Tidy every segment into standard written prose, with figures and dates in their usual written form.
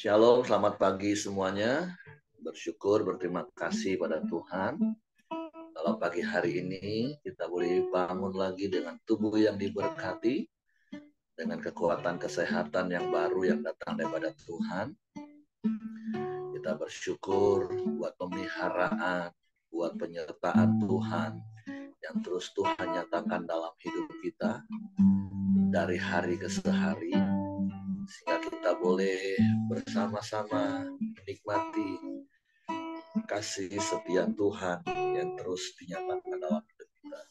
Shalom, selamat pagi semuanya. Bersyukur, berterima kasih pada Tuhan. Dalam pagi hari ini kita boleh bangun lagi dengan tubuh yang diberkati, dengan kekuatan kesehatan yang baru yang datang daripada Tuhan. Kita bersyukur buat pemeliharaan, buat penyertaan Tuhan yang terus Tuhan nyatakan dalam hidup kita dari hari ke hari, sehingga kita boleh bersama-sama menikmati kasih setia Tuhan yang terus dinyatakan dalam hidup kita.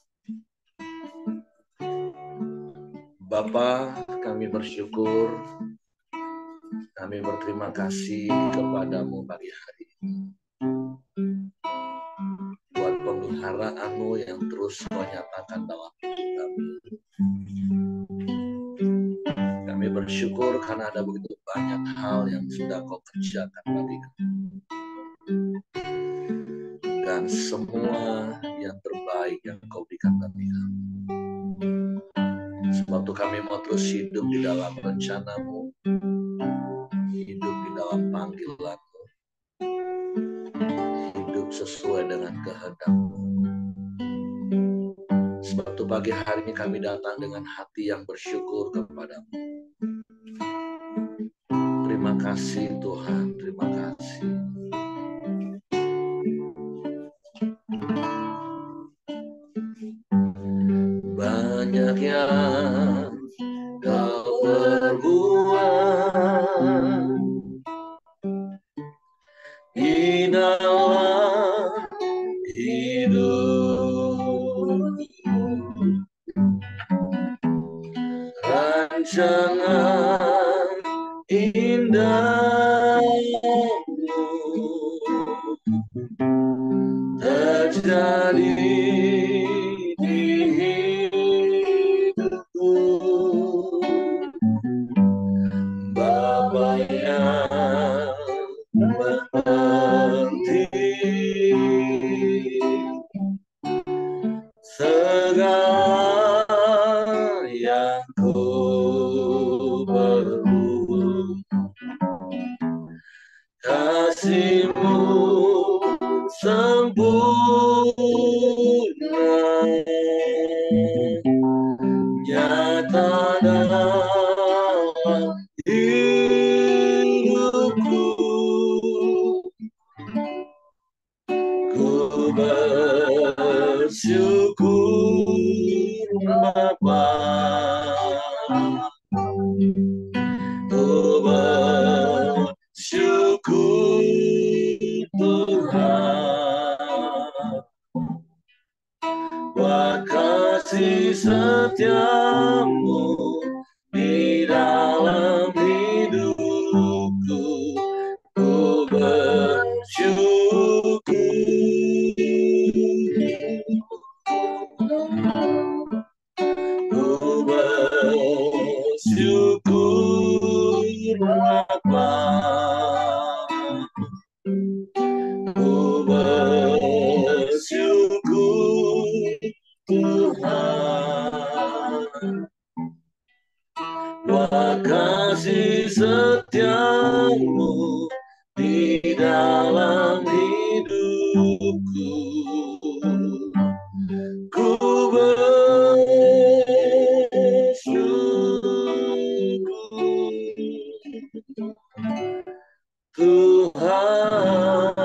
Bapa, kami bersyukur, kami berterima kasih kepadamu pagi hari ini buat pemeliharaan-Mu yang terus Kau nyatakan dalam hidup kami. Kami bersyukur karena ada begitu banyak hal yang sudah Kau kerjakan bagi kami. Dan semua yang terbaik yang Kau berikan bagi kami. Sebab itu kami mau terus hidup di dalam rencana-Mu, hidup di dalam panggilan-Mu, hidup sesuai dengan kehendak-Mu. Sebab itu pagi hari ini kami datang dengan hati yang bersyukur kepada-Mu. Terima kasih Tuhan, terima kasih. Banyak yang Kau perbuat di dalam hidup, rancangan indahmu terjadi di hidupku. Bapa yang mengerti segala yang ku perlu, kasih-Mu sempurna nyata dalam hidupku. Ku bersyukur Bapa, ku bersyukur Tuhan, buat kasih setia-Mu di dalam hidupku. Ku bersyukur, ku bersyukur Bapa, ku bersyukur Tuhan, buat kasih setia-Mu di dalam hidupku. Ku bersyukur Tuhan.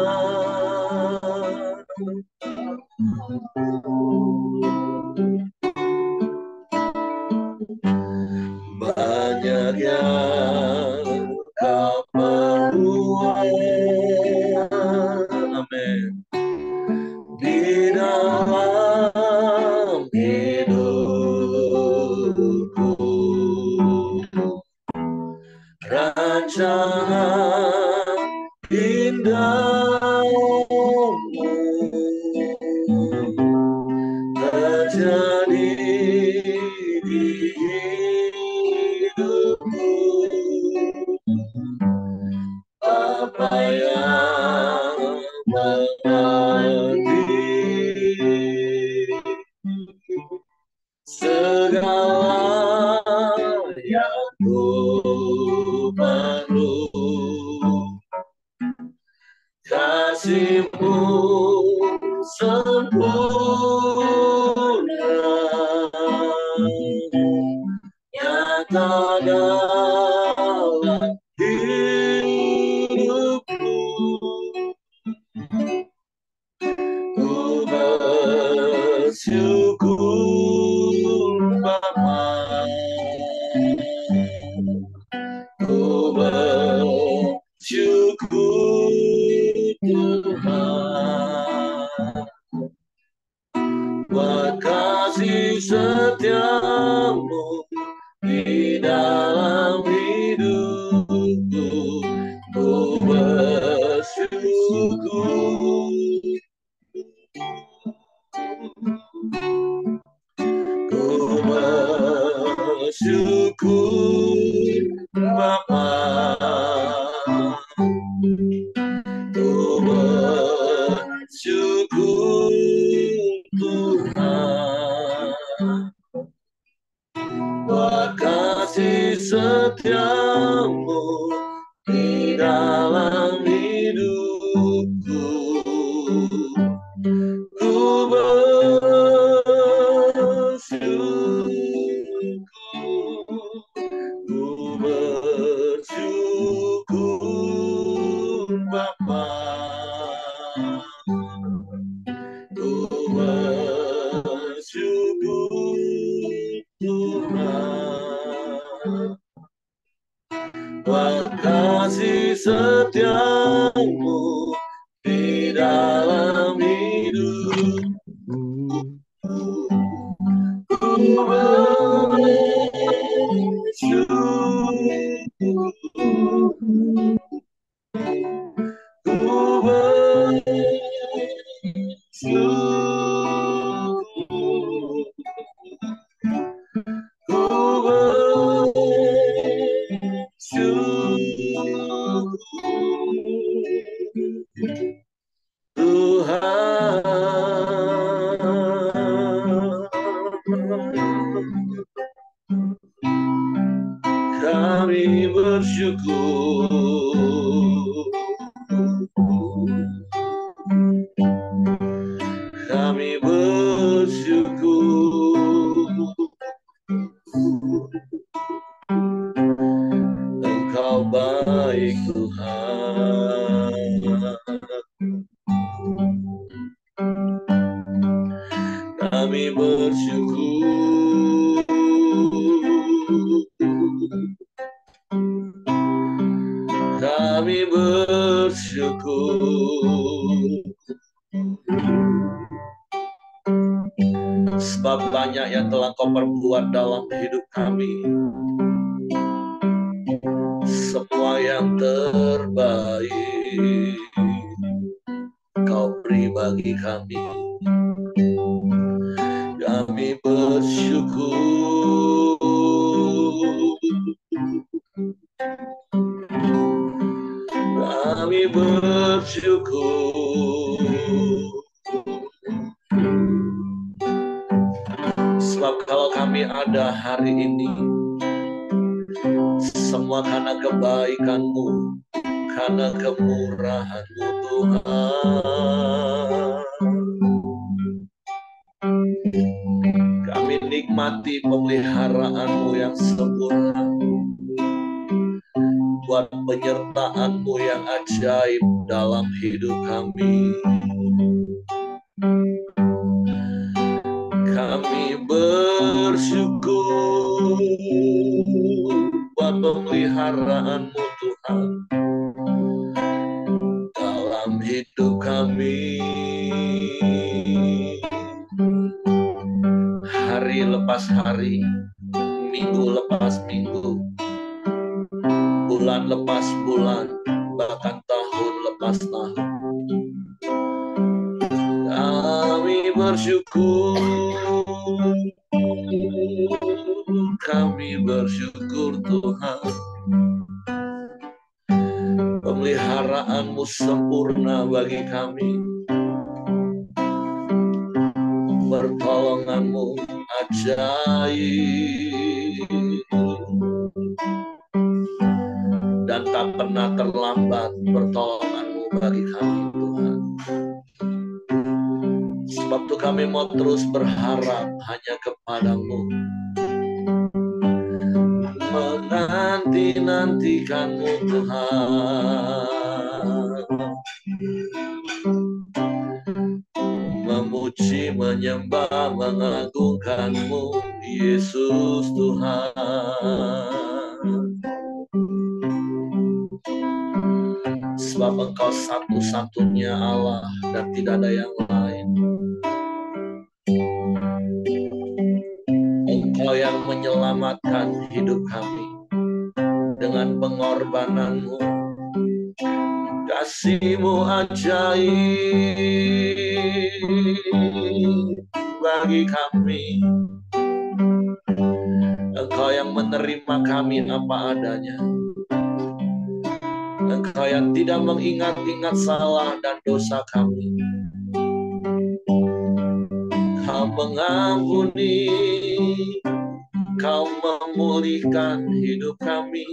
Banyak yang Kau perbuat, amin, di dalam hidupku, rancangan indahmu terjadi di hidupku. Bapa yang mengerti segala yang ku perlu, nyata dalam hidupku. Ku bersyukur Bapa, ku bersyukur Tuhan, buat kasih setiamu di dalam hidupku. Ku bersyukur, ku bersyukur Bapa, ku bersyukur Tuhan, buat kasih setiamu di dalam hidupku. Ku bersyukur Bapa, ku bersyukur Tuhan, buat kasih setiamu di dalam hidupku. Ku bersyukur, ku bersyukur, ku bersyukur Tuhan. Kami bersyukur, kami bersyukur, Engkau baik Tuhan. Kami bersyukur, kami bersyukur, sebab banyak yang telah Kau perbuat dalam hidup kami. Semua yang terbaik Kau beri bagi kami. Kami bersyukur, kami bersyukur, sebab kalau kami ada hari ini, semua karena kebaikan-Mu, karena kemurahan-Mu Tuhan. Kami nikmati pemeliharaan-Mu yang sempurna, buat penyertaan-Mu yang ajaib dalam hidup kami. Kami bersyukur buat pemeliharaan-Mu Tuhan dalam hidup kami. Hari lepas hari, minggu lepas minggu, bulan lepas bulan, bahkan tahun lepas tahun. Kami bersyukur, kami bersyukur Tuhan. Pemeliharaan-Mu sempurna bagi kami. Pertolongan-Mu ajaib dan tak pernah terlambat pertolongan-Mu bagi kami Tuhan. Sebab itu kami mau terus berharap hanya kepada-Mu. menanti-nantikan-Mu Tuhan, memuji, menyembah, mengagungkan-Mu Yesus Tuhan. Sebab Engkau satu-satunya Allah dan tidak ada yang lain. Engkau yang menyelamatkan hidup kami dengan pengorbanan-Mu. Kasih-Mu ajaib bagi kami. Engkau yang menerima kami apa adanya. Engkau yang tidak mengingat-ingat salah dan dosa kami. Kau mengampuni, Kau memulihkan hidup kami.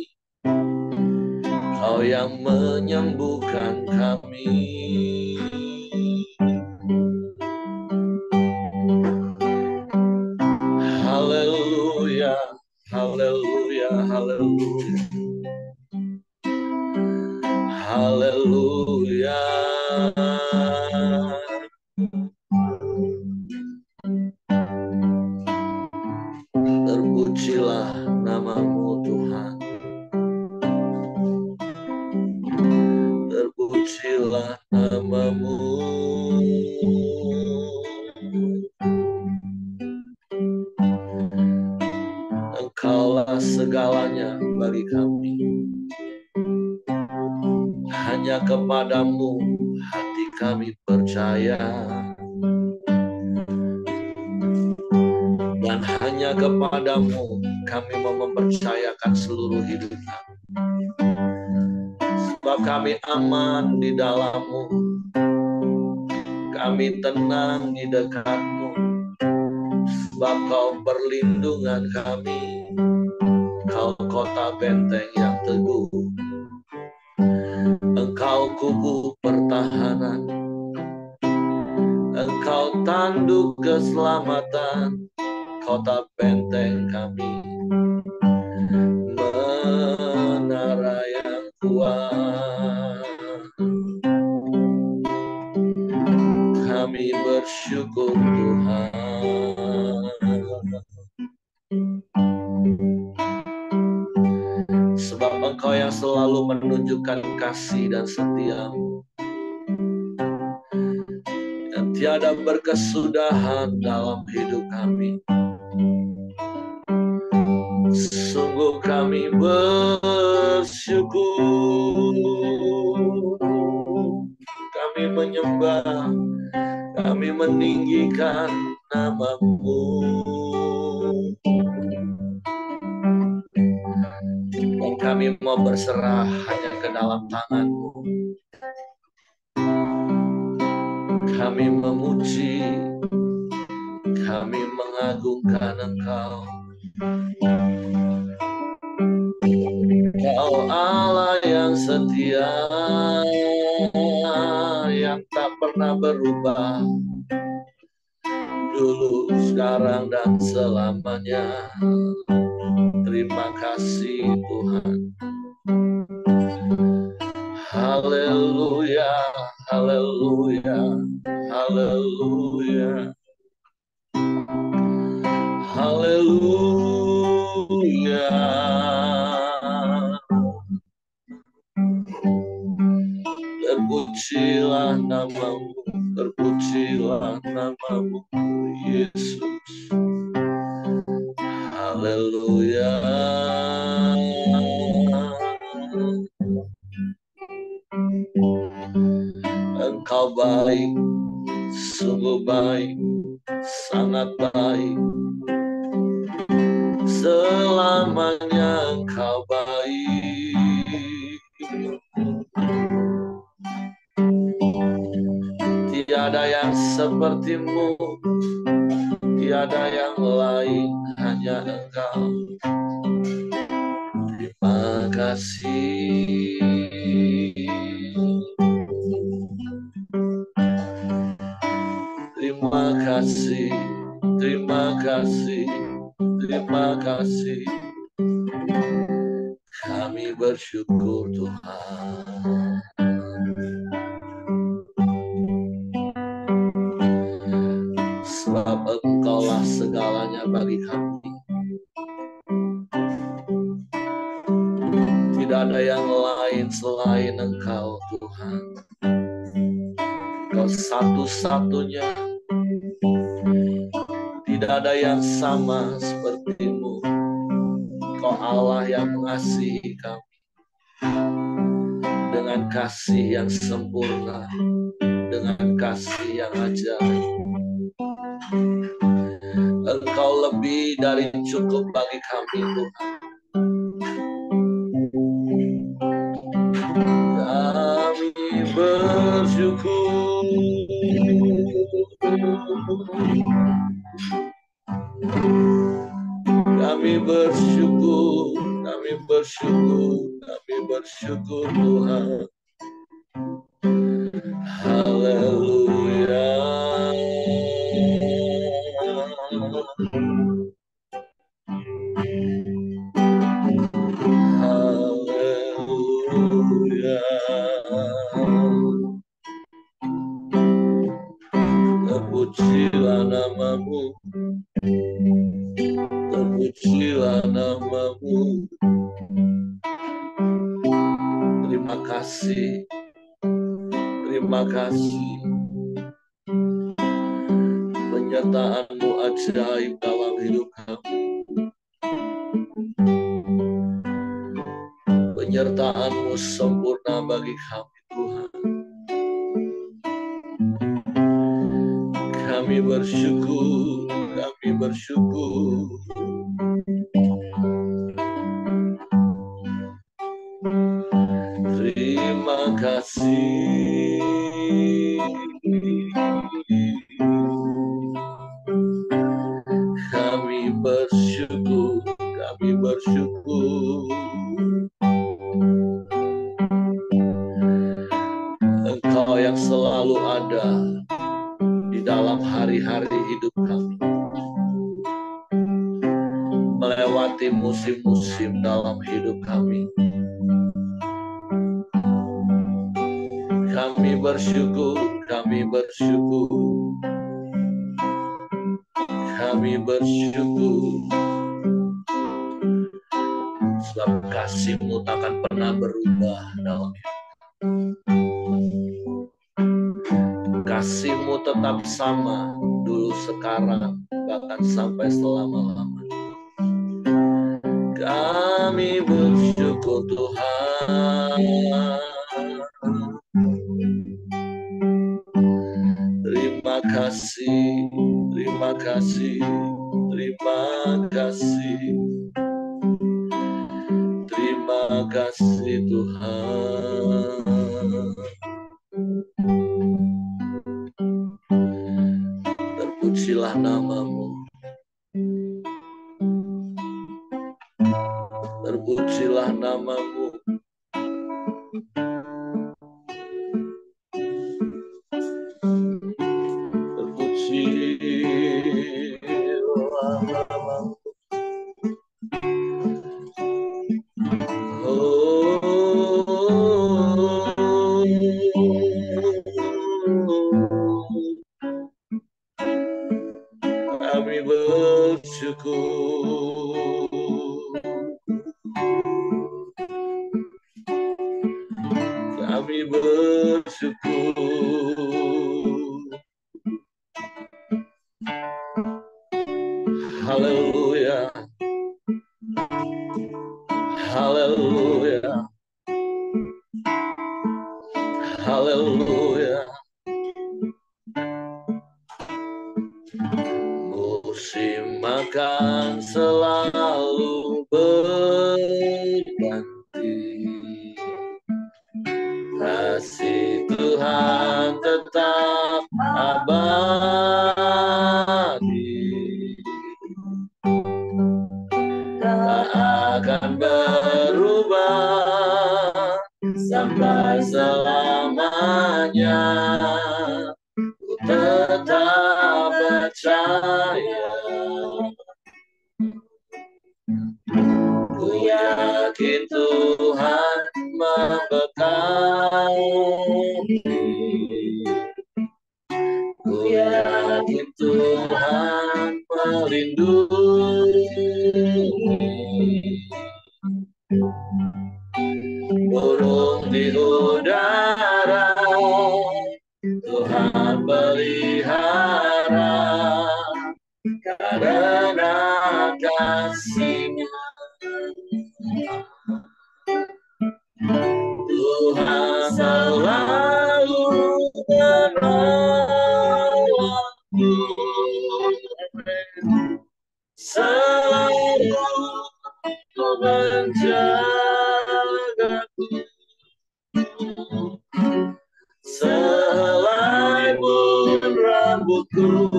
Kau yang menyembuhkan kami. Haleluya, haleluya, haleluya. Haleluya. Terpujilah nama-Mu Tuhan. Terpujilah nama-Mu. Engkaulah segalanya bagi kami. Hanya kepadamu hati kami percaya, dan hanya kepadamu kami mau mempercayakan seluruh hidup kami. Sebab kami aman di dalam-Mu, kami tenang di dekat-Mu. Sebab Kau perlindungan kami, Kau kota benteng yang teguh. Engkau kubu pertahanan, Engkau tanduk keselamatan, kota benteng kami, menara yang kuat. Kami bersyukur Tuhan. Sebab Engkau yang selalu menunjukkan kasih dan setia-Mu, yang tiada berkesudahan dalam hidup kami. Sungguh kami bersyukur, kami menyembah, kami meninggikan nama-Mu. Dan kami mau berserah hanya ke dalam tangan-Mu. Kami memuji, kami mengagungkan Engkau. Kau Allah yang setia, yang tak pernah berubah, dulu, sekarang, dan selamanya. Terima kasih Tuhan. Haleluya, haleluya, haleluya, haleluya. Terpujilah nama-Mu, terpujilah nama-Mu, Yesus. Haleluya. Engkau baik, sungguh baik, sangat baik. Selamanya Engkau baik. Tiada yang seperti-Mu, tiada yang lain, hanya Engkau. Terima kasih. Terima kasih, terima kasih, terima kasih. Kami bersyukur Tuhan. Sebab Engkaulah segalanya bagi kami. Tidak ada yang lain selain Engkau Tuhan. Engkau satu-satunya. Tidak ada yang sama seperti-Mu. Engkau Allah yang mengasihi kami dengan kasih yang sempurna, dengan kasih yang ajaib. Engkau lebih dari cukup bagi kami Tuhan. Kami bersyukur. Kami bersyukur, kami bersyukur, kami bersyukur Tuhan. Haleluya. Haleluya. Terpujilah nama-Mu. Terpujilah nama-Mu. Terima kasih. Terima kasih. Penyertaan-Mu ajaib dalam hidup kami. Penyertaan-Mu sempurna bagi kami Tuhan. Kami bersyukur, kami bersyukur. Terima kasih. Kami bersyukur, kami bersyukur. Engkau yang selalu ada di dalam hari-hari hidup kami. Melewati musim-musim dalam hidup kami. Kami bersyukur, kami bersyukur. Kami bersyukur. Sebab kasih-Mu takkan pernah berubah dalam hidup. Kasih-Mu tetap sama dulu, sekarang, bahkan sampai selama-lamanya. Kami bersyukur Tuhan. Terima kasih, terima kasih, terima kasih. Terima kasih Tuhan. Terpujilah nama-Mu. Terpujilah nama-Mu. Terpujilah nama-Mu. Kami bersyukur. Kami bersyukur. Haleluya. Haleluya. Haleluya. Musim akan selalu berganti. Kasih Tuhan tetap abadi. Tak akan berubah sampai selamanya. Ku tetap percaya. Ku yakin Tuhan memberkati. Ku yakin Tuhan melindungi. Burung di udara Tuhan pelihara karena kasih-Nya. Tuhan selalu menolongku, selalu menjagaku. Selai pun rambutku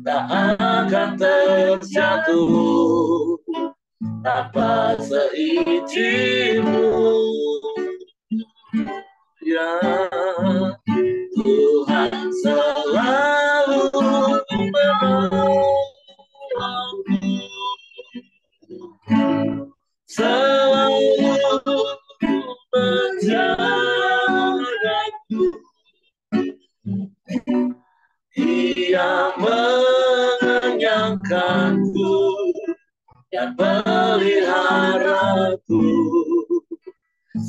tak akan terjatuh tanpa seizin-Mu. Ya Tuhan selalu menolongku, selalu menjagaku. Ia mengenyangkanku dan peliharaku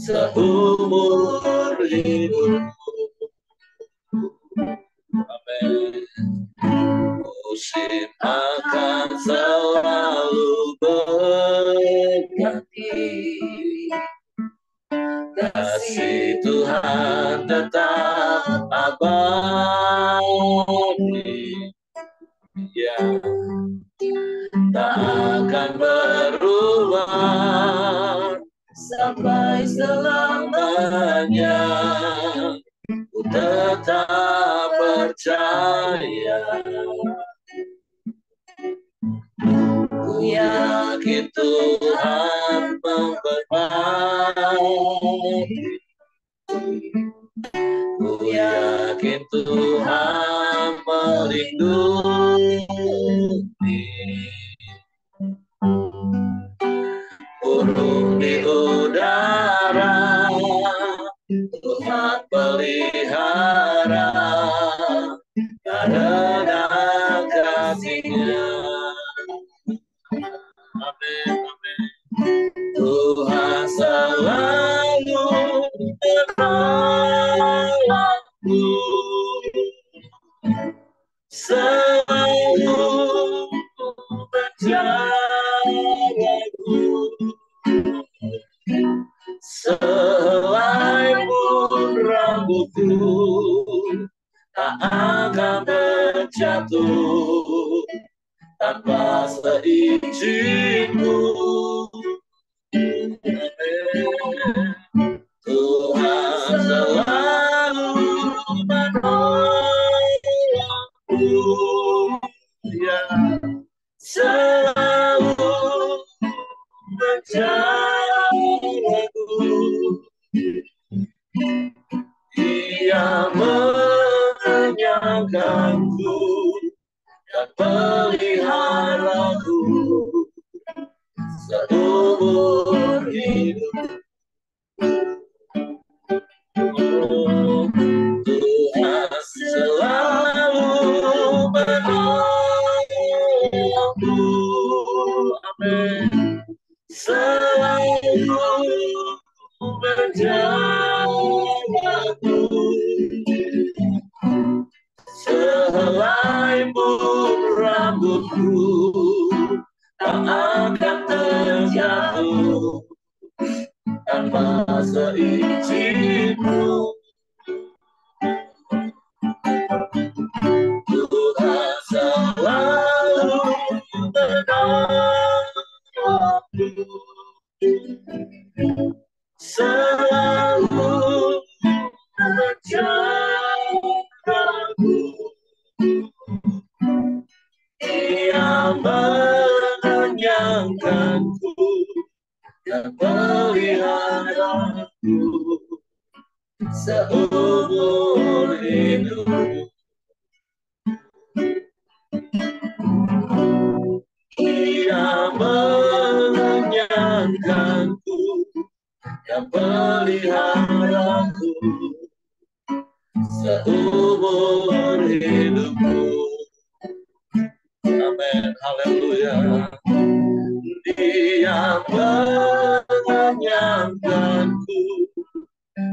seumur hidupku. Amin. Musim akan selalu berganti, kasih Tuhan tetap abadi. Ya, tak akan berubah sampai selamanya. Ku tetap percaya. Ku yakin Tuhan memberkati. Ku yakin Tuhan melindungi. Burung di udara Tuhan pelihara karena kasih-Nya. Amin, amin. Tuhan selalu menolongku, selalu menjagaku. Selai pun rambutku tak akan terjatuh tanpa seizin-Mu. Tuhan selalu menolongku, ya, selalu menjagaku. Ia mengenyangkanku dan peliharaku seumur hidup. Tuhan selalu menolongku, amin, selalu menjagaku. Selai pun rambutku tak akan terjatuh tanpa seizin-Mu. Tuhan selalu menolongku, selalu menjagaku. Ia mengenyangkanku dan peliharaku seumur hidup. Ia mengenyangkanku menyayangkanku, yang peliharaku seumur hidupku. Amin, haleluya. Dia menyayangkanku,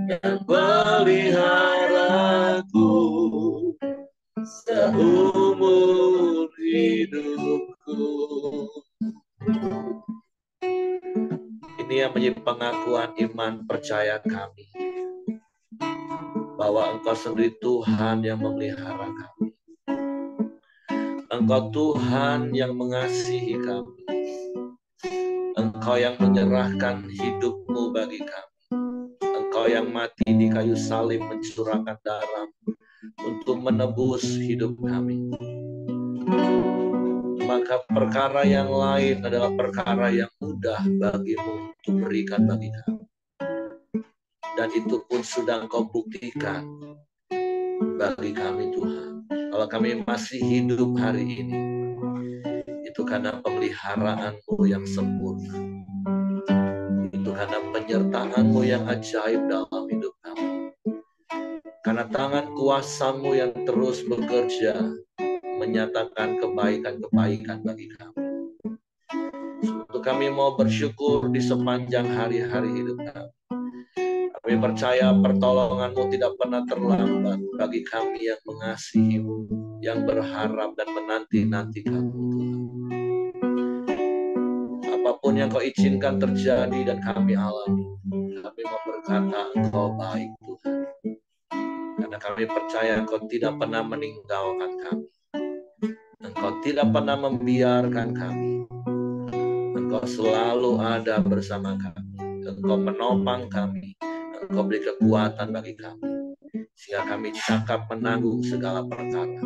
yang peliharaku seumur hidupku. Ini yang menjadi pengakuan iman percaya kami, bahwa Engkau sendiri Tuhan yang memelihara kami. Engkau Tuhan yang mengasihi kami. Engkau yang menyerahkan hidupmu bagi kami. Engkau yang mati di kayu salib mencurahkan darah untuk menebus hidup kami. Maka perkara yang lain adalah perkara yang mudah bagimu untuk berikan bagi kami. Dan itu pun sudah Engkau buktikan bagi kami Tuhan. Kalau kami masih hidup hari ini, itu karena pemeliharaanmu yang sempurna. Itu karena penyertaan-Mu yang ajaib dalam hidup kami. Karena tangan kuasa-Mu yang terus bekerja, menyatakan kebaikan-kebaikan bagi kami. Untuk kami mau bersyukur di sepanjang hari-hari hidup kami. Kami percaya pertolongan-Mu tidak pernah terlambat bagi kami yang mengasihi-Mu, yang berharap dan menanti-nantikan-Mu, Tuhan. Apapun yang Kau izinkan terjadi dan kami alami, kami mau berkata Engkau baik, Tuhan. Karena kami percaya Engkau tidak pernah meninggalkan kami. Engkau tidak pernah membiarkan kami. Engkau selalu ada bersama kami. Engkau menopang kami. Engkau beri kekuatan bagi kami, sehingga kami cakap menanggung segala perkara.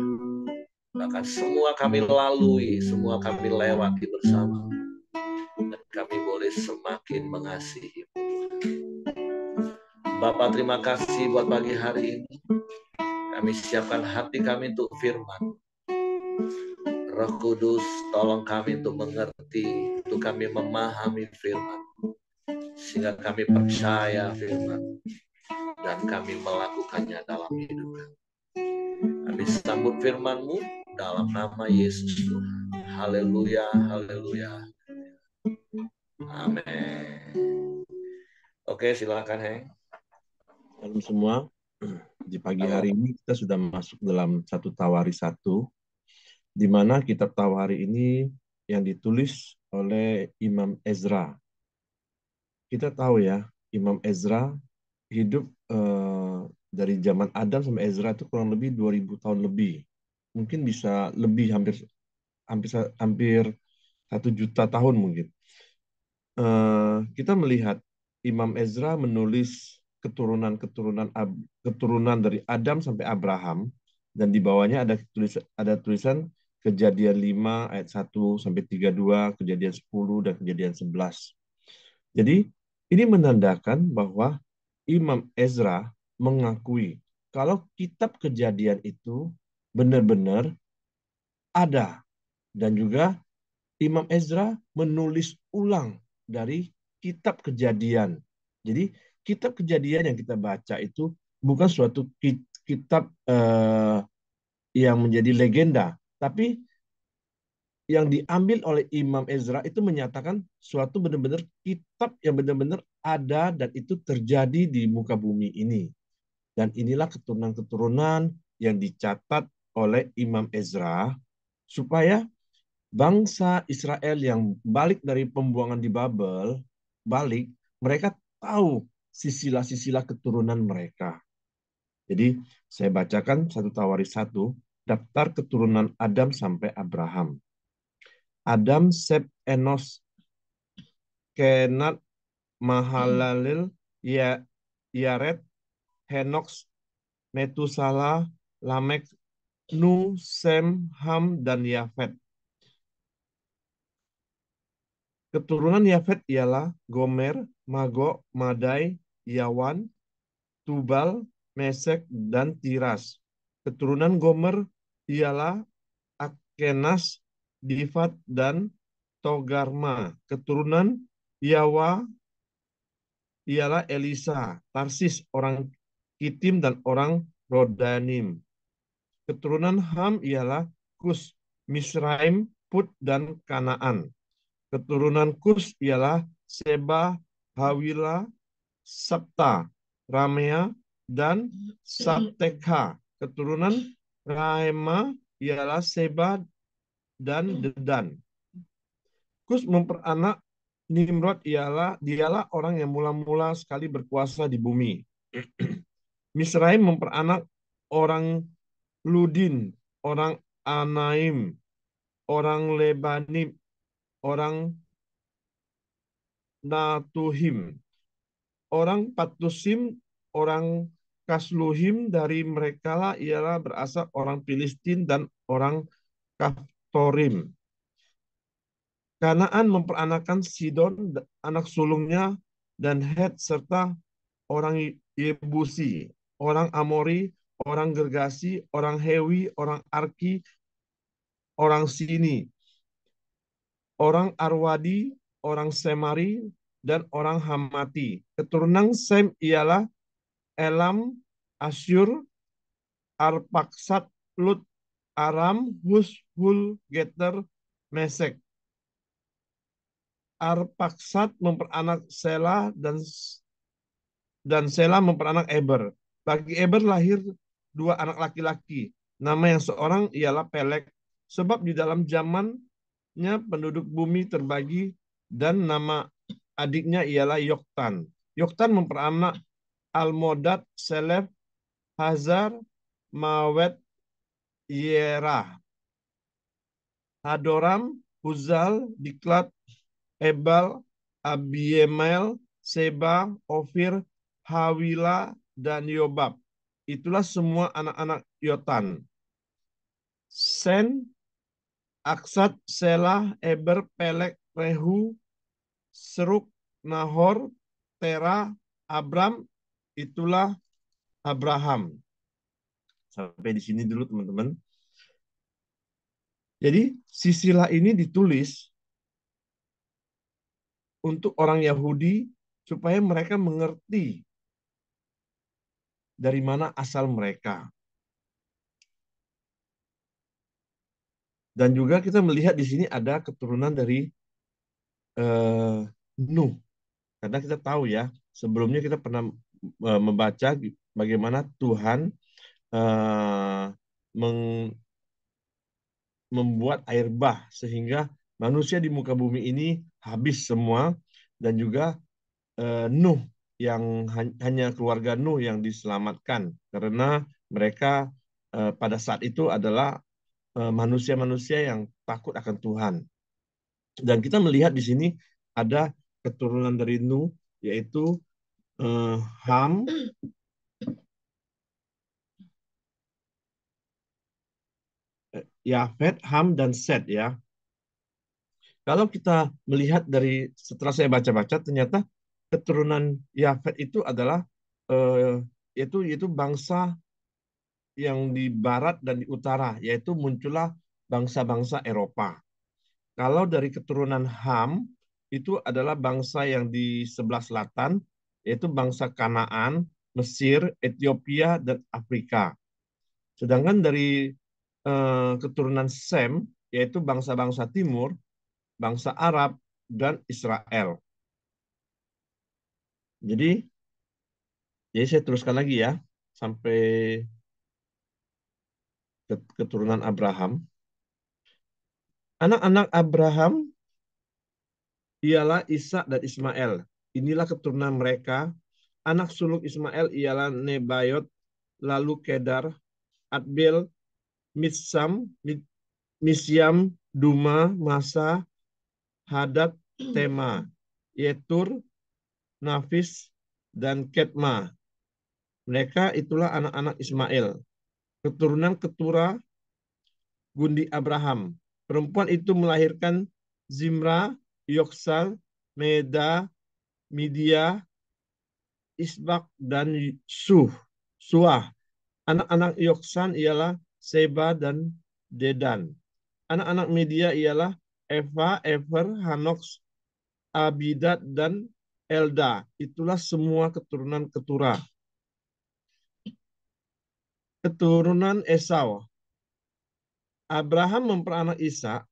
Bahkan semua kami lalui, semua kami lewati bersama. Dan kami boleh semakin mengasihi. Bapak, terima kasih buat pagi hari ini. Kami siapkan hati kami untuk firman. Roh Kudus, tolong kami untuk mengerti, untuk kami memahami firman. Sehingga kami percaya firman dan kami melakukannya dalam hidup kami. Kami sambut firman-Mu dalam nama Yesus Tuhan. Haleluya, haleluya. Amin. Oke, silakan Heng. Salam semua. Di pagi hari ini kita sudah masuk dalam 1 Tawari 1, di mana kitab Tawari ini yang ditulis oleh Imam Ezra. Kita tahu ya, Imam Ezra hidup dari zaman Adam sampai Ezra itu kurang lebih 2000 tahun lebih. Mungkin bisa lebih, hampir 1 juta tahun mungkin. Kita melihat Imam Ezra menulis keturunan dari Adam sampai Abraham, dan di bawahnya ada tulisan Kejadian 5 ayat 1 sampai 32, Kejadian 10 dan Kejadian 11. Jadi ini menandakan bahwa Imam Ezra mengakui kalau kitab Kejadian itu benar-benar ada, dan juga Imam Ezra menulis ulang dari kitab Kejadian. Jadi kitab Kejadian yang kita baca itu bukan suatu kitab yang menjadi legenda, tapi yang diambil oleh Imam Ezra itu menyatakan suatu benar-benar kitab yang benar-benar ada dan itu terjadi di muka bumi ini. Dan inilah keturunan-keturunan yang dicatat oleh Imam Ezra supaya bangsa Israel yang balik dari pembuangan di Babel, mereka tahu sisilah-sisilah keturunan mereka. Jadi saya bacakan 1 Tawari 1, daftar keturunan Adam sampai Abraham. Adam, Sep, Enos, Kenat, Mahalalel, Yared, Henoks, Metusala, Lamek, Nu, Sem, Ham, dan Yafet. Keturunan Yafet ialah Gomer, Magog, Madai, Yawan, Tubal, Mesek, dan Tiras. Keturunan Gomer ialah Akenas, Difat, dan Togarma. Keturunan Yawa ialah Elisa, Tarsis orang Kitim dan orang Rodanim. Keturunan Ham ialah Kus, Misraim, Put, dan Kanaan. Keturunan Kus ialah Seba, Hawila, Sabta, Ramea, dan Sabteka. Keturunan Raema ialah Seba dan Dedan. Kus memperanak Nimrod dialah orang yang mula-mula sekali berkuasa di bumi. Misraim memperanak orang Ludin, orang Anaim, orang Lebanim, orang Natuhim, orang Patusim, orang Kasluhim. Dari mereka lah ialah berasal orang Filistin dan orang Kaftorim. Kanaan memperanakan Sidon, anak sulungnya, dan Het, serta orang Yebusi, orang Amori, orang Gergasi, orang Hewi, orang Arki, orang Sini, orang Arwadi, orang Semari, dan orang Hamati. Keturunan Sem ialah Elam, Asyur, Arpaksat, Lut, Aram, Hus, Hul, Geter, Mesek. Arpaksat memperanak Sela dan Sela memperanak Eber. Bagi Eber lahir dua anak laki-laki. Nama yang seorang ialah Pelek, sebab di dalam zamannya penduduk bumi terbagi, dan nama adiknya ialah Yoktan. Yoktan memperanak Almodad, Selef, Hazar, Mawet, Yerah, Hadoram, Huzal, Diklat, Ebal, Abiemael, Seba, Ofir, Hawila, dan Yobab. Itulah semua anak-anak Yotan. Sen, Aksat, Selah, Eber, Pelek, Rehu, Seruk, Nahor, Tera, Abram. Itulah Abraham. Sampai di sini dulu teman-teman. Jadi sisilah ini ditulis untuk orang Yahudi supaya mereka mengerti dari mana asal mereka. Dan juga kita melihat di sini ada keturunan dari Nuh. Karena kita tahu ya, sebelumnya kita pernah membaca bagaimana Tuhan eh, membuat air bah sehingga manusia di muka bumi ini habis semua, dan juga Nuh yang hanya keluarga Nuh yang diselamatkan karena mereka pada saat itu adalah manusia-manusia yang takut akan Tuhan. Dan kita melihat di sini ada keturunan dari Nuh, yaitu Ham, Yafet, Ham, dan Set ya. Kalau kita melihat dari setelah saya baca-baca, ternyata keturunan Yafet itu adalah yaitu bangsa yang di barat dan di utara, yaitu muncullah bangsa-bangsa Eropa. Kalau dari keturunan Ham, itu adalah bangsa yang di sebelah selatan, yaitu bangsa Kanaan, Mesir, Ethiopia, dan Afrika. Sedangkan dari keturunan Sem, yaitu bangsa-bangsa timur, bangsa Arab, dan Israel. Jadi saya teruskan lagi ya, sampai keturunan Abraham. Anak-anak Abraham ialah Ishak dan Ismail. Inilah keturunan mereka. Anak sulung Ismail ialah Nebayot, lalu Kedar, Adbel, Mitsam, Misyam, Duma, Masa, Hadad, Tema, Yetur, Nafis, dan Ketma. Mereka itulah anak-anak Ismail. Keturunan Ketura, Gundi Abraham. Perempuan itu melahirkan Zimra, Yoksal, Meda, Midia, Isbak, dan Suah. Anak-anak Yoksan ialah Seba dan Dedan. Anak-anak Media ialah Eva, Ever, Hanoks, Abidad, dan Elda. Itulah semua keturunan Keturah. Keturunan Esau. Abraham memperanak Ishak.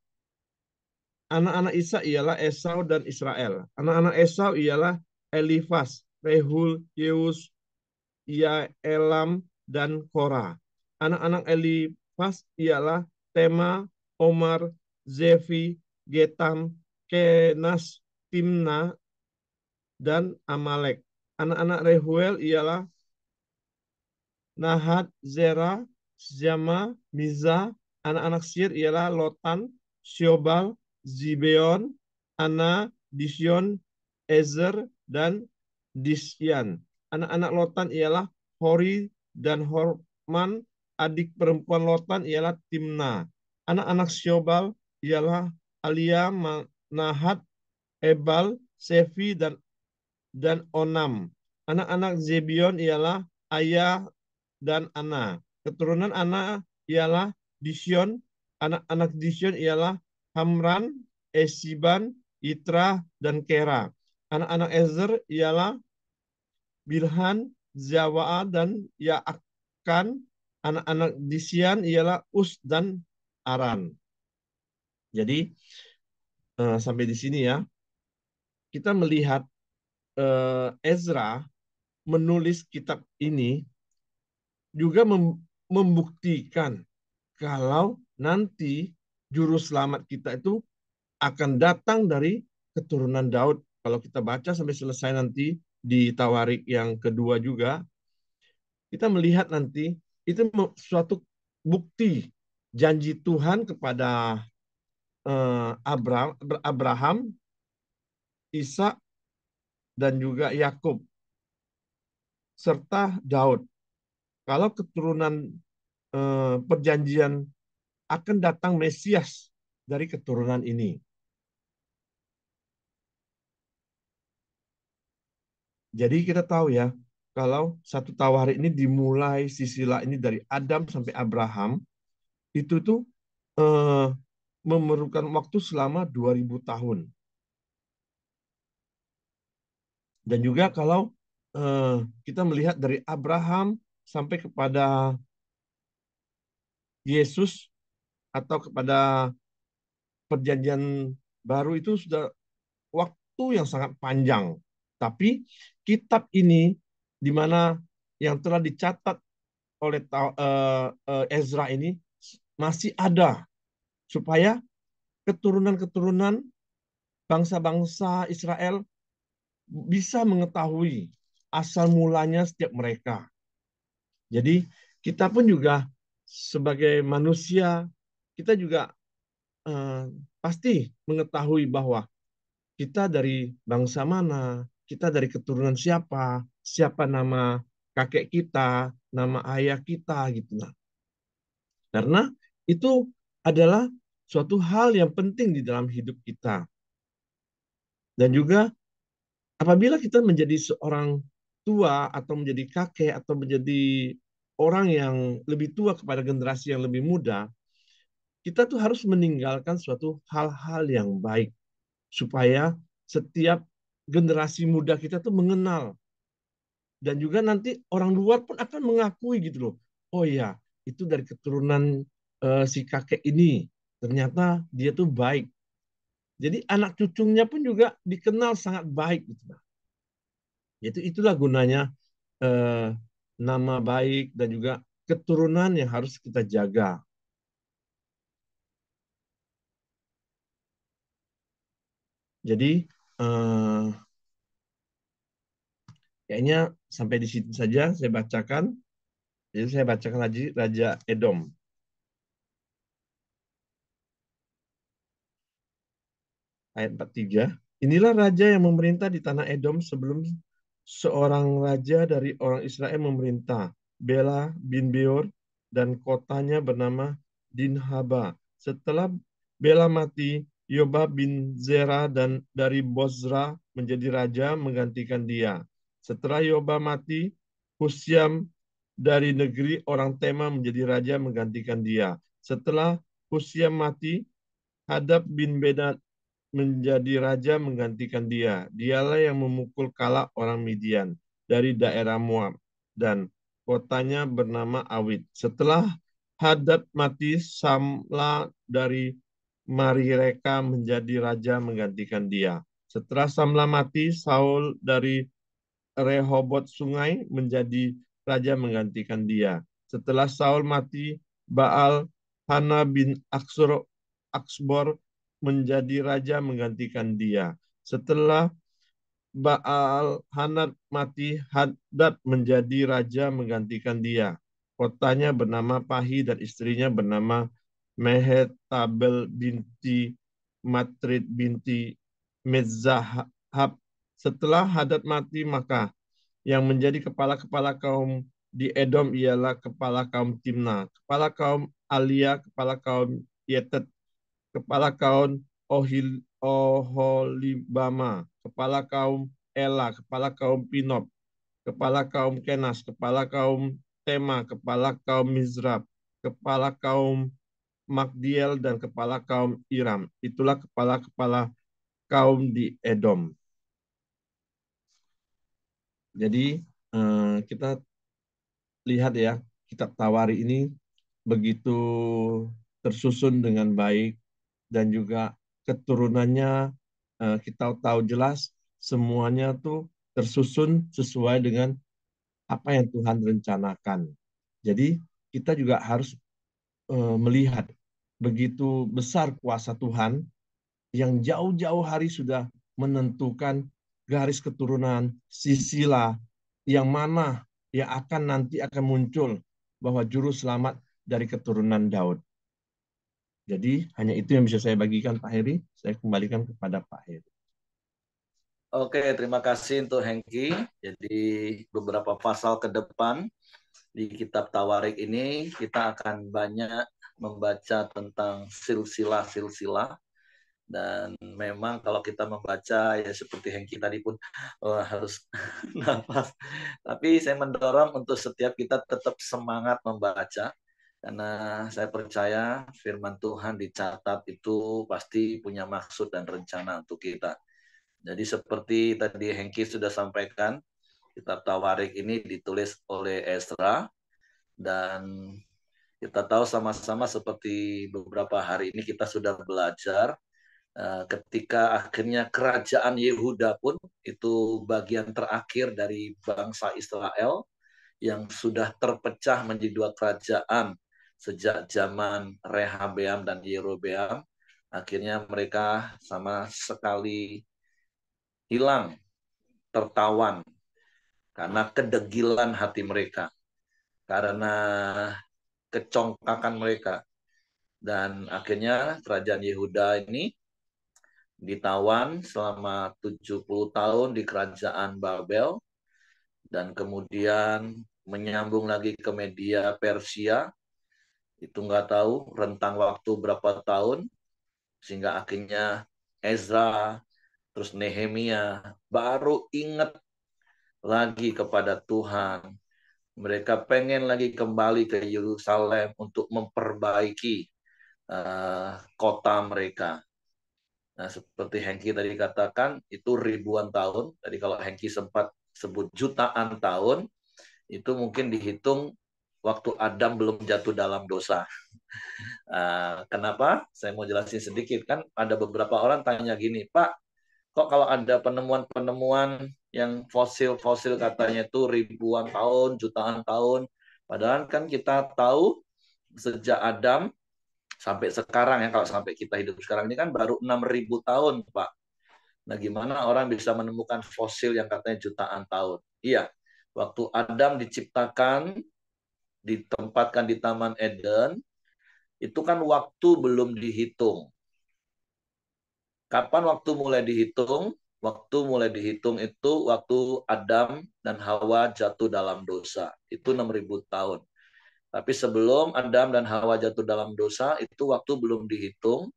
Anak-anak Ishak ialah Esau dan Israel. Anak-anak Esau ialah Elifas, Rehul, Yeus, Yaelam, dan Korah. Anak-anak Elifas ialah Tema, Omar, Zefi, Getam, Kenas, Timna, dan Amalek. Anak-anak Rehuel ialah Nahat, Zera, Zama, Miza. Anak-anak Sir ialah Lotan, Syobal, Zibeon, Ana, Disyon, Ezer, dan Disyan. Anak-anak Lotan ialah Hori dan Horman. Adik perempuan Lotan ialah Timna. Anak-anak Syobal ialah Alia, Nahat, Ebal, Sefi, dan Onam. Anak-anak Zebion ialah Ayah dan Ana. Keturunan Ana ialah Disyon. Anak-anak Disyon ialah Hamran, Esiban, Itra, dan Kera. Anak-anak Ezer ialah Bilhan, Zawaa, dan Yaakan. Anak-anak Disyan ialah Us dan Aran. Jadi sampai di sini ya, kita melihat Ezra menulis kitab ini juga membuktikan kalau nanti juru selamat kita itu akan datang dari keturunan Daud. Kalau kita baca sampai selesai nanti di Tawarik yang kedua juga, kita melihat nanti itu suatu bukti janji Tuhan kepada Abraham, Ishak, dan juga Yakub serta Daud. Kalau keturunan perjanjian akan datang Mesias dari keturunan ini. Jadi kita tahu ya, kalau satu Tawarik ini dimulai silsilah ini dari Adam sampai Abraham, itu tuh eh, memerlukan waktu selama 2000 tahun. Dan juga kalau kita melihat dari Abraham sampai kepada Yesus atau kepada perjanjian baru itu sudah waktu yang sangat panjang. Tapi kitab ini di mana yang telah dicatat oleh Ezra ini masih ada supaya keturunan-keturunan bangsa-bangsa Israel bisa mengetahui asal mulanya setiap mereka. Jadi kita pun juga sebagai manusia kita juga pasti mengetahui bahwa kita dari bangsa mana, kita dari keturunan siapa, siapa nama kakek kita, nama ayah kita gitu lah. Karena itu adalah suatu hal yang penting di dalam hidup kita. Dan juga apabila kita menjadi seorang tua atau menjadi kakek atau menjadi orang yang lebih tua kepada generasi yang lebih muda, kita tuh harus meninggalkan suatu hal-hal yang baik supaya setiap generasi muda kita tuh mengenal dan juga nanti orang luar pun akan mengakui gitu loh. Oh ya, itu dari keturunan si kakek ini. Ternyata dia tuh baik. Jadi anak cucunya pun juga dikenal sangat baik gitu. Jadi itulah gunanya eh, nama baik dan juga keturunan yang harus kita jaga. Jadi eh, kayaknya sampai di situ saja saya bacakan. Jadi saya bacakan lagi Raja Edom. Ayat 43. Inilah raja yang memerintah di tanah Edom sebelum seorang raja dari orang Israel memerintah. Bela bin Beor dan kotanya bernama Dinhaba. Setelah Bela mati, Yobab bin Zera dan dari Bozra menjadi raja menggantikan dia. Setelah Yobab mati, Husyam dari negeri orang Tema menjadi raja menggantikan dia. Setelah Husyam mati, Hadab bin Bedad menjadi raja menggantikan dia. Dialah yang memukul Kalak orang Midian dari daerah Moab, dan kotanya bernama Awit. Setelah Hadad mati, Samla dari Marireka menjadi raja menggantikan dia. Setelah Samla mati, Saul dari Rehobot Sungai menjadi raja menggantikan dia. Setelah Saul mati, Baal Hana bin Aksbor menjadi raja menggantikan dia. Setelah Baal Hanat mati, Hadad menjadi raja menggantikan dia. Kotanya bernama Pahi dan istrinya bernama Mehetabel binti Matrid binti Mezahab. Setelah Hadad mati, maka yang menjadi kepala-kepala kaum di Edom ialah kepala kaum Timna, kepala kaum Alia, kepala kaum Yetet, kepala kaum Oholibama, kepala kaum Ela, kepala kaum Pinop, kepala kaum Kenas, kepala kaum Tema, kepala kaum Mizrab, kepala kaum Magdiel, dan kepala kaum Iram. Itulah kepala-kepala kaum di Edom. Jadi kita lihat ya, kitab Tawari ini begitu tersusun dengan baik, dan juga keturunannya kita tahu jelas semuanya tuh tersusun sesuai dengan apa yang Tuhan rencanakan. Jadi kita juga harus melihat begitu besar kuasa Tuhan yang jauh-jauh hari sudah menentukan garis keturunan Sisila yang mana yang akan nanti akan muncul bahwa juru selamat dari keturunan Daud. Jadi hanya itu yang bisa saya bagikan Pak Heri. Saya kembalikan kepada Pak Heri. Oke, terima kasih untuk Hengki. Jadi beberapa pasal ke depan di kitab Tawarik ini kita akan banyak membaca tentang silsilah-silsilah. Dan memang kalau kita membaca ya seperti Hengki tadi pun harus nafas. Tapi saya mendorong untuk setiap kita tetap semangat membaca. Karena saya percaya firman Tuhan dicatat itu pasti punya maksud dan rencana untuk kita. Jadi seperti tadi Hengki sudah sampaikan, kitab Tawarik ini ditulis oleh Ezra, dan kita tahu sama-sama seperti beberapa hari ini kita sudah belajar ketika akhirnya kerajaan Yehuda pun itu bagian terakhir dari bangsa Israel yang sudah terpecah menjadi dua kerajaan sejak zaman Rehabeam dan Yerobeam. Akhirnya mereka sama sekali hilang, tertawan karena kedegilan hati mereka, karena kecongkakan mereka. Dan akhirnya kerajaan Yehuda ini ditawan selama 70 tahun di kerajaan Babel, dan kemudian menyambung lagi ke Media Persia. Itu nggak tahu rentang waktu berapa tahun, sehingga akhirnya Ezra, terus Nehemia baru ingat lagi kepada Tuhan. Mereka pengen lagi kembali ke Yerusalem untuk memperbaiki kota mereka. Nah, seperti Hengki tadi katakan, itu ribuan tahun. Tadi kalau Hengki sempat sebut jutaan tahun, itu mungkin dihitung waktu Adam belum jatuh dalam dosa. Kenapa? Saya mau jelasin sedikit. Kan ada beberapa orang tanya gini, Pak, kok kalau ada penemuan-penemuan yang fosil-fosil katanya itu ribuan tahun, jutaan tahun, padahal kan kita tahu sejak Adam sampai sekarang ya, kalau sampai kita hidup sekarang ini kan baru 6.000 tahun, Pak. Nah, gimana orang bisa menemukan fosil yang katanya jutaan tahun? Iya, waktu Adam diciptakan, ditempatkan di Taman Eden, itu kan waktu belum dihitung. Kapan waktu mulai dihitung? Waktu mulai dihitung itu waktu Adam dan Hawa jatuh dalam dosa. Itu 6.000 tahun. Tapi sebelum Adam dan Hawa jatuh dalam dosa, itu waktu belum dihitung.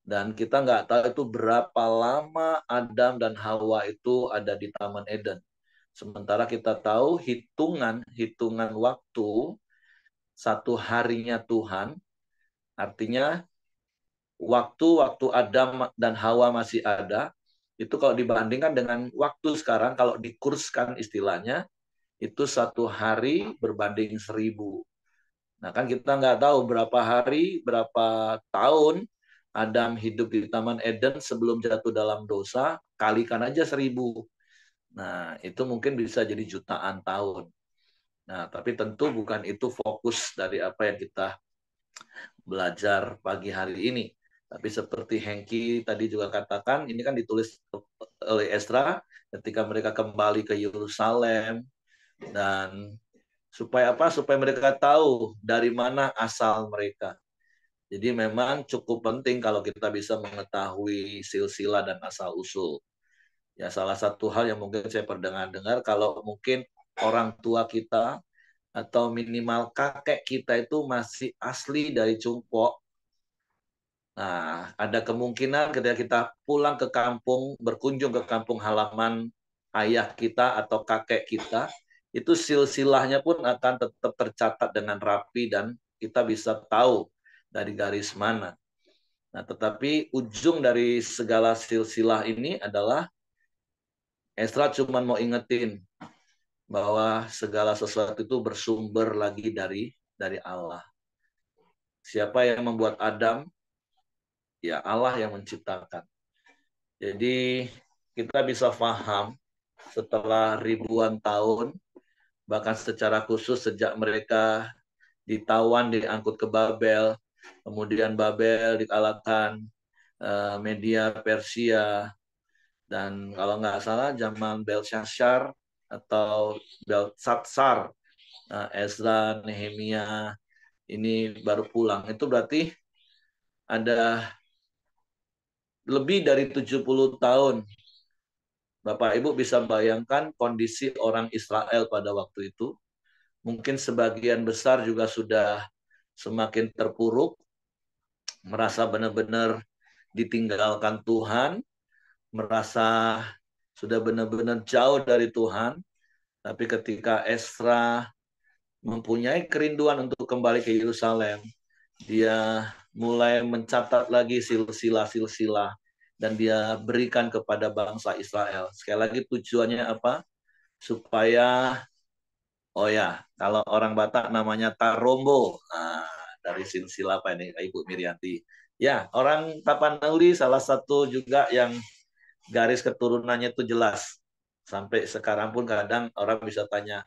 Dan kita nggak tahu itu berapa lama Adam dan Hawa itu ada di Taman Eden. Sementara kita tahu hitungan waktu satu harinya Tuhan, artinya waktu Adam dan Hawa masih ada, itu kalau dibandingkan dengan waktu sekarang, kalau dikurskan istilahnya, itu 1 hari berbanding 1000. Nah kan kita nggak tahu berapa hari, berapa tahun Adam hidup di Taman Eden sebelum jatuh dalam dosa, kalikan aja 1000. Nah itu mungkin bisa jadi jutaan tahun. Nah tapi tentu bukan itu fokus dari apa yang kita belajar pagi hari ini. Tapi seperti Hengki tadi juga katakan, ini kan ditulis oleh Ezra ketika mereka kembali ke Yerusalem, dan supaya apa? Supaya mereka tahu dari mana asal mereka. Jadi memang cukup penting kalau kita bisa mengetahui silsilah dan asal usul. Ya salah satu hal yang mungkin saya pernah dengar, kalau mungkin orang tua kita atau minimal kakek kita itu masih asli dari Cungpok. Nah, ada kemungkinan ketika kita pulang ke kampung, berkunjung ke kampung halaman ayah kita atau kakek kita, itu silsilahnya pun akan tetap tercatat dengan rapi dan kita bisa tahu dari garis mana. Nah, tetapi ujung dari segala silsilah ini adalah Esra cuma mau ingetin bahwa segala sesuatu itu bersumber lagi dari Allah. Siapa yang membuat Adam? Ya Allah yang menciptakan. Jadi kita bisa paham setelah ribuan tahun, bahkan secara khusus sejak mereka ditawan, diangkut ke Babel, kemudian Babel dikalahkan media Persia, dan kalau nggak salah zaman Belshazzar atau Beltsatsar, Ezra, Nehemia ini baru pulang. Itu berarti ada lebih dari 70 tahun. Bapak Ibu bisa bayangkan kondisi orang Israel pada waktu itu. Mungkin sebagian besar juga sudah semakin terpuruk, merasa benar-benar ditinggalkan Tuhan, merasa sudah benar-benar jauh dari Tuhan. Tapi ketika Ezra mempunyai kerinduan untuk kembali ke Yerusalem, dia mulai mencatat lagi silsilah-silsilah dan dia berikan kepada bangsa Israel. Sekali lagi tujuannya apa? Supaya, oh ya, kalau orang Batak namanya Tarombo. Nah, dari silsilah apa ini, Ibu Mirianti? Ya, orang Tapanuli salah satu juga yang garis keturunannya itu jelas. Sampai sekarang pun kadang orang bisa tanya,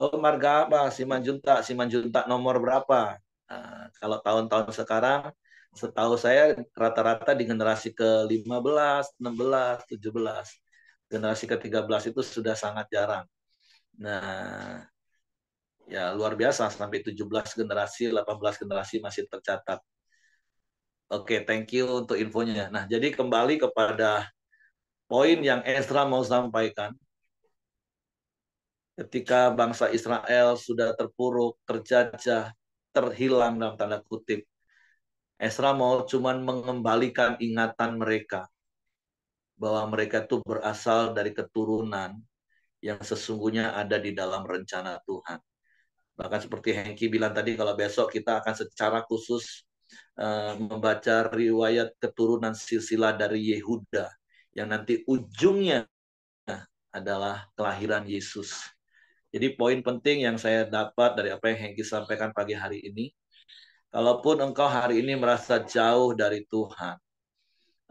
oh marga apa? Simanjuntak nomor berapa? Nah, kalau tahun-tahun sekarang, setahu saya rata-rata di generasi ke-15, 16, 17. Generasi ke-13 itu sudah sangat jarang. Nah, ya luar biasa sampai 17 generasi, 18 generasi masih tercatat. Oke, thank you untuk infonya. Nah, jadi kembali kepada poin yang Ezra mau sampaikan. Ketika bangsa Israel sudah terpuruk, terjajah, terhilang dalam tanda kutip, Ezra mau cuman mengembalikan ingatan mereka bahwa mereka itu berasal dari keturunan yang sesungguhnya ada di dalam rencana Tuhan. Bahkan seperti Hengki bilang tadi, kalau besok kita akan secara khusus membaca riwayat keturunan silsilah dari Yehuda, yang nanti ujungnya adalah kelahiran Yesus. Jadi poin penting yang saya dapat dari apa yang Hengki sampaikan pagi hari ini, kalaupun engkau hari ini merasa jauh dari Tuhan,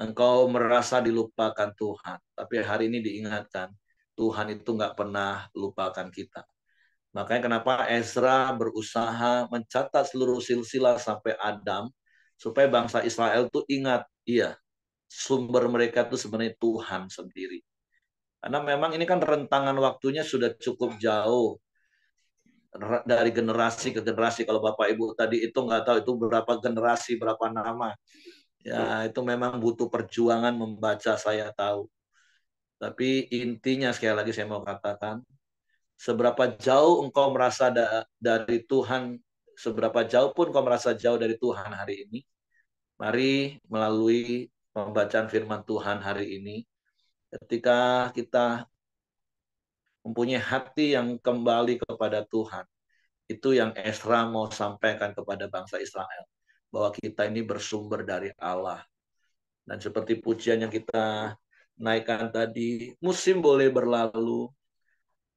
engkau merasa dilupakan Tuhan, tapi hari ini diingatkan, Tuhan itu nggak pernah lupakan kita. Makanya kenapa Ezra berusaha mencatat seluruh silsilah sampai Adam, supaya bangsa Israel itu ingat, iya, sumber mereka itu sebenarnya Tuhan sendiri. Karena memang ini kan rentangan waktunya sudah cukup jauh dari generasi ke generasi. Kalau Bapak Ibu tadi itu nggak tahu itu berapa generasi, berapa nama. Ya itu memang butuh perjuangan membaca, saya tahu. Tapi intinya sekali lagi saya mau katakan, seberapa jauh engkau merasa dari Tuhan, seberapa jauh pun engkau merasa jauh dari Tuhan hari ini, mari melalui pembacaan firman Tuhan hari ini, ketika kita mempunyai hati yang kembali kepada Tuhan, itu yang Ezra mau sampaikan kepada bangsa Israel. bahwa kita ini bersumber dari Allah. Dan seperti pujian yang kita naikkan tadi, musim boleh berlalu,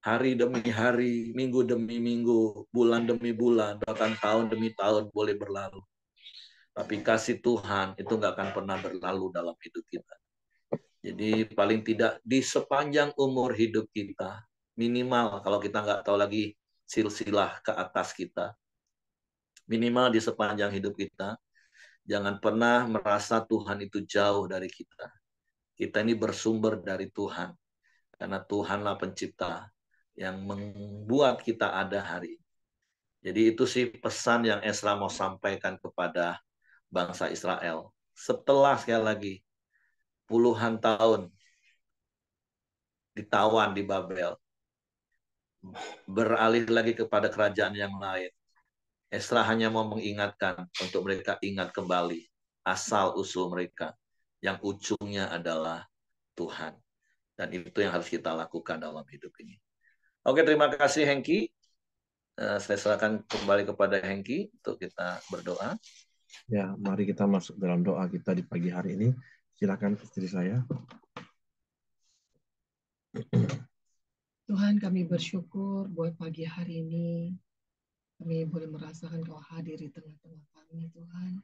hari demi hari, minggu demi minggu, bulan demi bulan, bahkan tahun demi tahun boleh berlalu. Tapi kasih Tuhan itu nggak akan pernah berlalu dalam hidup kita. Jadi paling tidak di sepanjang umur hidup kita, minimal kalau kita nggak tahu lagi silsilah ke atas kita, minimal di sepanjang hidup kita, jangan pernah merasa Tuhan itu jauh dari kita. Kita ini bersumber dari Tuhan, karena Tuhanlah pencipta yang membuat kita ada hari ini. Jadi itu sih pesan yang Ezra mau sampaikan kepada bangsa Israel. Setelah sekali lagi puluhan tahun ditawan di Babel, beralih lagi kepada kerajaan yang lain. Ezra hanya mau mengingatkan untuk mereka ingat kembali asal-usul mereka, yang ujungnya adalah Tuhan. Dan itu yang harus kita lakukan dalam hidup ini. Oke, terima kasih Hengki. Saya serahkan kembali kepada Hengki untuk kita berdoa. Ya, mari kita masuk dalam doa kita di pagi hari ini. Silakan istri saya. Tuhan, kami bersyukur buat pagi hari ini. Kami boleh merasakan Kau hadir di tengah-tengah kami, Tuhan.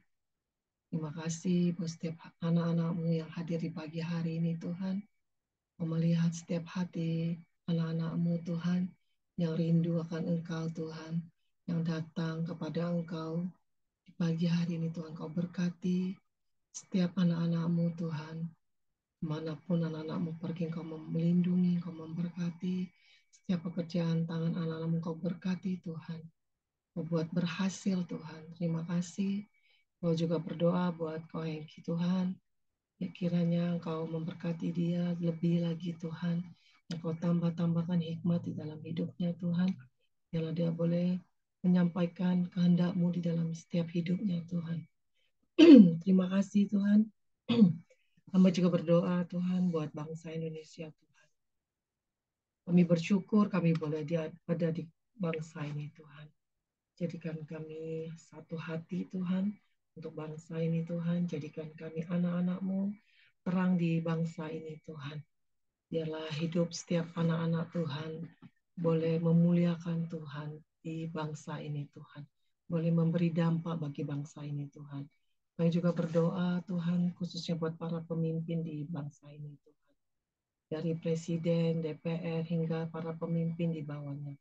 Terima kasih buat setiap anak-anak-Mu yang hadir di pagi hari ini, Tuhan. Melihat setiap hati anak-anak-Mu, Tuhan, yang rindu akan Engkau, Tuhan, yang datang kepada Engkau di pagi hari ini, Tuhan. Kau berkati setiap anak-anak-Mu, Tuhan. Manapun anak-anak-Mu pergi, Kau melindungi, Kau memberkati. Setiap pekerjaan tangan anak-anak-Mu Kau berkati, Tuhan. Kau buat berhasil, Tuhan. Terima kasih. Kau juga berdoa buat Kau Hengki, Tuhan. Ya kiranya Kau memberkati dia lebih lagi, Tuhan. Yang Kau tambah-tambahkan hikmat di dalam hidupnya, Tuhan. Biarlah dia boleh menyampaikan kehendak-Mu di dalam setiap hidupnya, Tuhan. Terima kasih, Tuhan. Hamba juga berdoa, Tuhan, buat bangsa Indonesia, Tuhan. Kami bersyukur kami boleh ada di bangsa ini, Tuhan. Jadikan kami satu hati, Tuhan, untuk bangsa ini, Tuhan. Jadikan kami anak-anak-Mu terang di bangsa ini, Tuhan. Biarlah hidup setiap anak-anak Tuhan boleh memuliakan Tuhan di bangsa ini, Tuhan. Boleh memberi dampak bagi bangsa ini, Tuhan. Kami juga berdoa, Tuhan, khususnya buat para pemimpin di bangsa ini, Tuhan. Dari Presiden, DPR, hingga para pemimpin di bawahnya.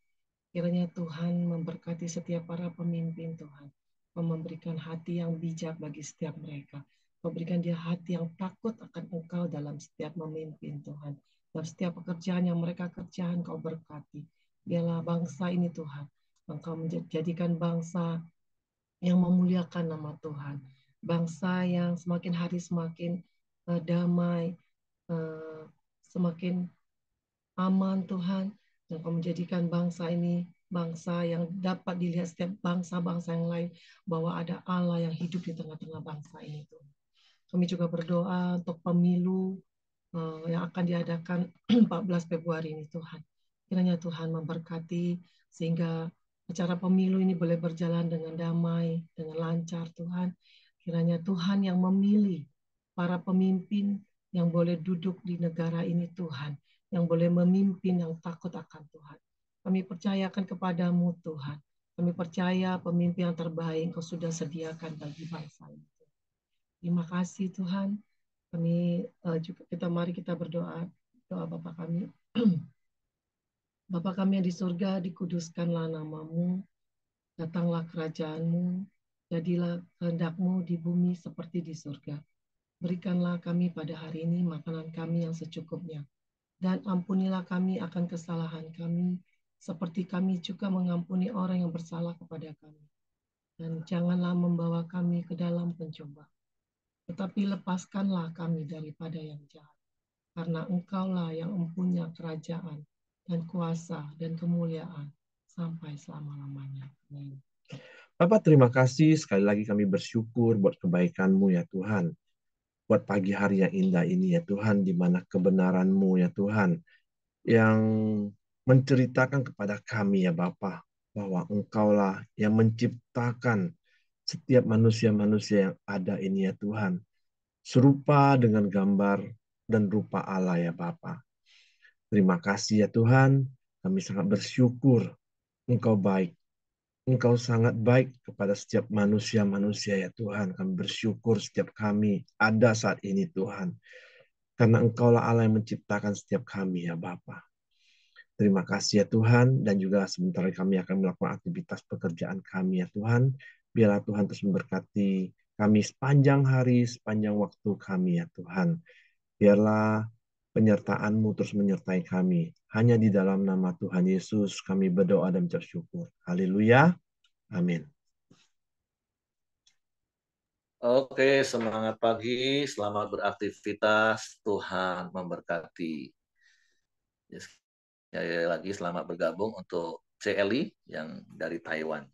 Kiranya Tuhan memberkati setiap para pemimpin, Tuhan. Memberikan hati yang bijak bagi setiap mereka. Memberikan dia hati yang takut akan Engkau dalam setiap memimpin, Tuhan. Dalam setiap pekerjaan yang mereka kerjakan, Kau berkati. Biarlah bangsa ini, Tuhan, Engkau menjadikan bangsa yang memuliakan nama Tuhan. Bangsa yang semakin hari semakin damai, semakin aman, Tuhan. Dan Kau menjadikan bangsa ini bangsa yang dapat dilihat setiap bangsa-bangsa yang lain bahwa ada Allah yang hidup di tengah-tengah bangsa ini, Tuhan. Kami juga berdoa untuk pemilu yang akan diadakan 14 Februari ini, Tuhan. Kiranya Tuhan memberkati sehingga acara pemilu ini boleh berjalan dengan damai, dengan lancar, Tuhan. Kiranya Tuhan yang memilih para pemimpin yang boleh duduk di negara ini, Tuhan. Yang boleh memimpin yang takut akan Tuhan. Kami percayakan kepadamu, Tuhan. Kami percaya pemimpin yang terbaik Kau sudah sediakan bagi bangsa ini. Terima kasih, Tuhan. Kami juga mari kita berdoa. Doa Bapa kami. Bapa kami yang di surga, dikuduskanlah nama-Mu. Datanglah kerajaan-Mu. Jadilah kehendak-Mu di bumi seperti di surga. Berikanlah kami pada hari ini makanan kami yang secukupnya. Dan ampunilah kami akan kesalahan kami, seperti kami juga mengampuni orang yang bersalah kepada kami. Dan janganlah membawa kami ke dalam pencobaan, tetapi lepaskanlah kami daripada yang jahat. Karena Engkaulah yang mempunyai kerajaan dan kuasa dan kemuliaan sampai selama-lamanya. Amin. Bapak, terima kasih. Sekali lagi kami bersyukur buat kebaikan-Mu ya Tuhan. Buat pagi hari yang indah ini ya Tuhan, di mana kebenaran-Mu ya Tuhan, yang menceritakan kepada kami ya Bapa, bahwa Engkaulah yang menciptakan setiap manusia-manusia yang ada ini ya Tuhan, serupa dengan gambar dan rupa Allah ya Bapa. Terima kasih ya Tuhan, kami sangat bersyukur Engkau baik. Engkau sangat baik kepada setiap manusia-manusia ya Tuhan. Kami bersyukur setiap kami ada saat ini Tuhan. Karena Engkaulah Allah yang menciptakan setiap kami ya Bapa. Terima kasih ya Tuhan, dan juga sebentar kami akan melakukan aktivitas pekerjaan kami ya Tuhan. Biarlah Tuhan terus memberkati kami sepanjang hari, sepanjang waktu kami ya Tuhan. Biarlah penyertaan-Mu terus menyertai kami. Hanya di dalam nama Tuhan Yesus kami berdoa dan mengucap syukur. Haleluya. Amin. Oke, semangat pagi, selamat beraktivitas, Tuhan memberkati. Sekali lagi selamat bergabung untuk CLI yang dari Taiwan.